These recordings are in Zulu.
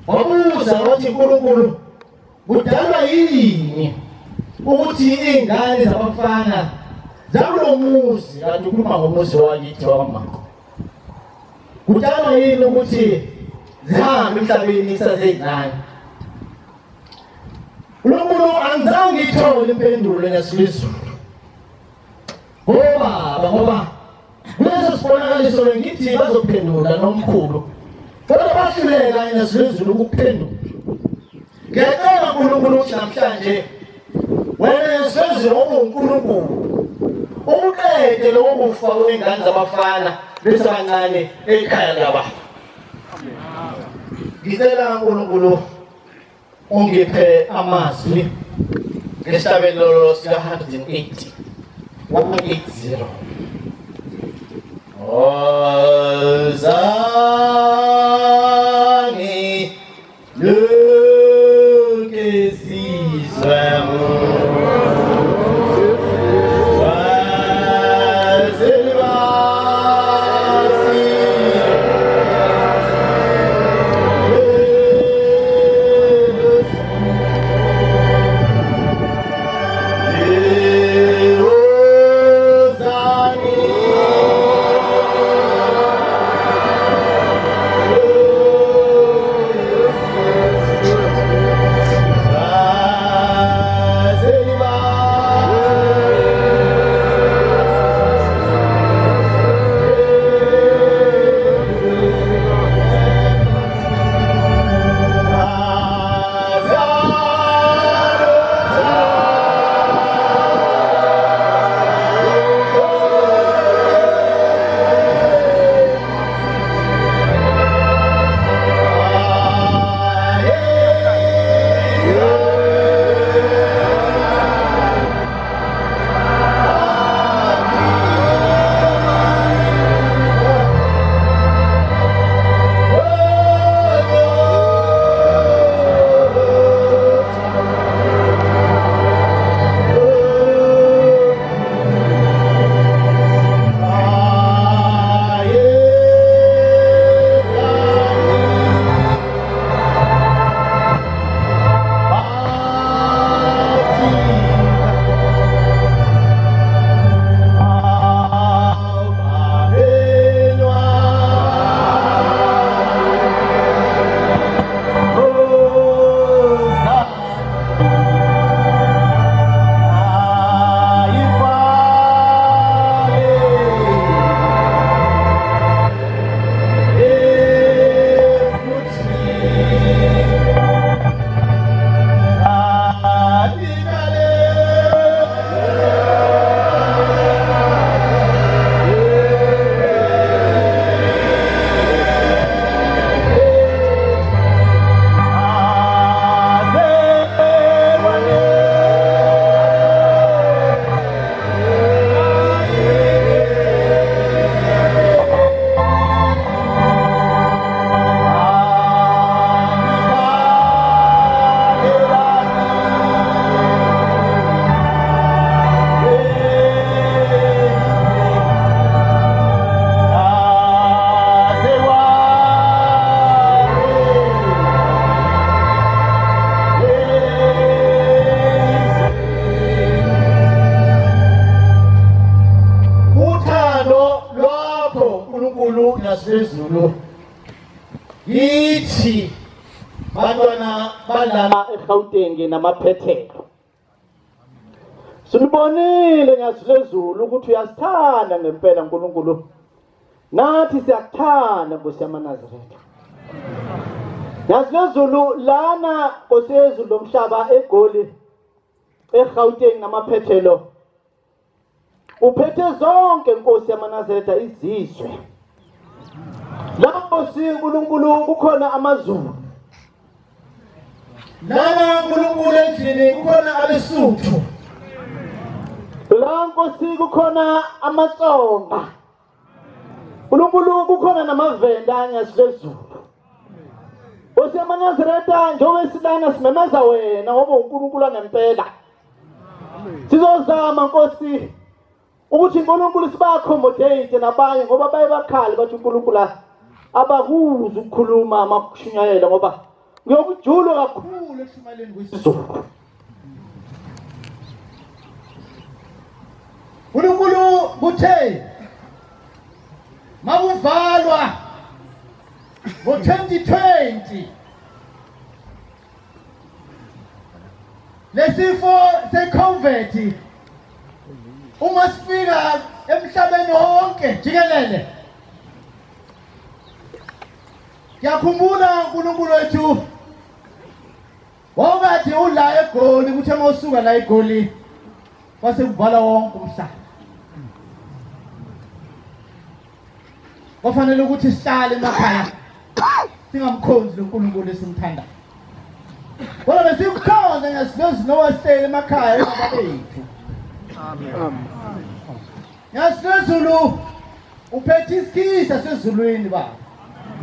wabuza wathi uNkulunkulu kudalwa yini ukuthi ingane zabafana zakulomuzi kanti ukhuluma ngomuzi wakithi waMmako kudalwa yini ukuthi zihambe emhlabeni isasezincane uNkulunkulu angizange ngithole impendulo ngesizulu ngoba leso sibonakaliso ngithi bazophendula nomkhulu kodwa basilela ngesizulu ukuphendula ngiyacela uNkulunkulu ukuthi namhlanje wena ngesizulu uNkulunkulu uqede lokufa kwengane zabafana besabancane ekhaya likaBaba ngicela uNkulunkulu ungiphe amazwi ngesabelo sika 180 180 Ozani naseZulu yithi bantwana balana eGauteng namaphethelo Silibonile nyaseZulu ukuthi uyasithanda ngempela uNkulunkulu nathi siyakuthanda Nkosi yamaNazaretha naseZulu lana Nkosi yezulu lomhlaba eGoli eGauteng namaphethelo uphethe zonke Nkosi yamaNazaretha izizwe lapho uNkulunkulu kukhona amaZulu lana uNkulunkulu endlini kukhona abeSuthu la Nkosi kukhona amaTsonga uNkulunkulu kukhona namavenda nyaseZulu Nkosi yamaNazaretha njengoba silana simemeza wena ngoba uNkulunkulu anempela sizozama Nkosi ukuthi uNkulunkulu siba-accommodate nabanye ngoba baye bakhali bathi uNkulunkulu abakuzi ukukhuluma amakushunyayela ngoba ngiyokujula kakhulu ekushumayeleni kwesiZulu. uNkulunkulu kuthe makuvalwa ngo-2020 lesifo se-COVID uma sifika emhlabeni wonke jikelele. Ngiyakhumbula uNkulunkulu wethu wawukathi ula eGoli kuthe mawusuka la eGoli kwase kuvala wonke umhlaba. Kufanele ukuthi sihlale emakhaya singamkhonzi uNkulunkulu esimthandayo. Kodwa besimkhonza ngesilozi nowasihleli emakhaya baba bethu. Amen. Yasizulu uphethe isikhisa sezulwini baba.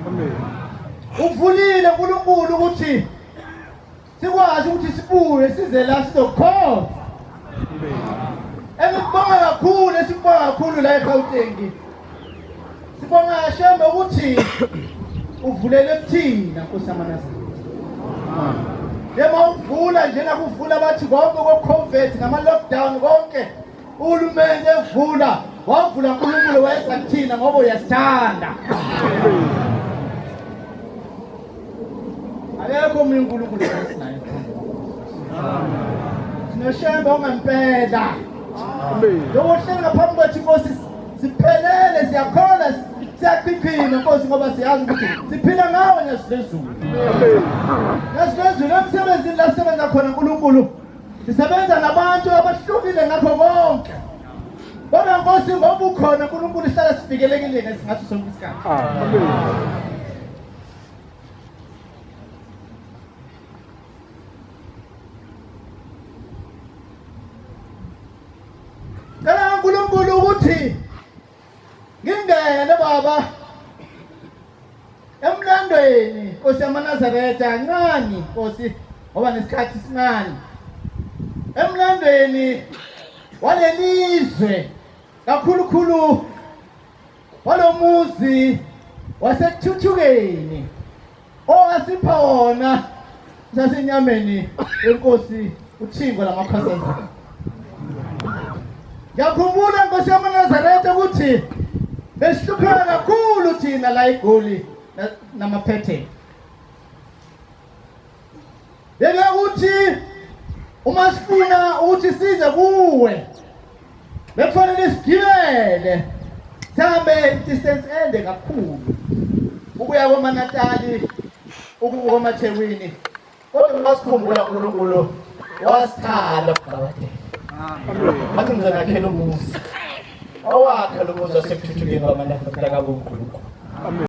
Amen. Uvulile uNkulunkulu ukuthi sikwazi ukuthi sibuye size la sizokhonza. Amen. Esibonga kakhulu esibonga kakhulu la eGauteng. Sibonga Shembe ukuthi uvulele kuthina Nkosi yamanazarete. Yema uvula njena kuvula bathi konke ko-COVID ngama-lockdown konke uhulumeni evula wavula uNkulunkulu wayeza kuthina ngoba uyasithanda. Akekho omunye uNkulunkulu esinayo. Sinoshembe ongempela. Lokuhleli ngaphambi kwethu Nkosi siphelele siyakholwa siyachichima Nkosi ngoba siyazi ukuthi siphila ngawe ngesilezulu. Ngesilezulu emsebenzini la sisebenza khona uNkulunkulu sisebenza nabantu abahlukile ngakho konke. Kodwa Nkosi ngoba ukhona uNkulunkulu sihlala sivikelekile ngaso sonke isikhathi. Amen. Ngicela uNkulunkulu ukuthi ngingene baba emlandweni Nkosi yamanazarete kancane Nkosi ngoba nesikhathi sincane emlandweni walelizwe kakhulukhulu walomuzi waseKuthuthukeni owasipha wona sasenyameni eNkosi uthingo lamakhosazana. Ngiyakhumbula Nkosi yamanazarete ukuthi besihlupheka kakhulu thina la eGoli namaphethe. Beke ukuthi uma sifuna ukuthi size kuwe bekufanele sigibele sihambe distance ende kakhulu ukuya kwaManatali ukuya kwaMathewini. Kodwa masikhumbula uNkulunkulu wasithala kuqabade. Athi ngizonakhela umuzi owakhe lo muzi waseKuthuthukeni wamanafutha kaNkulunkulu. Amen.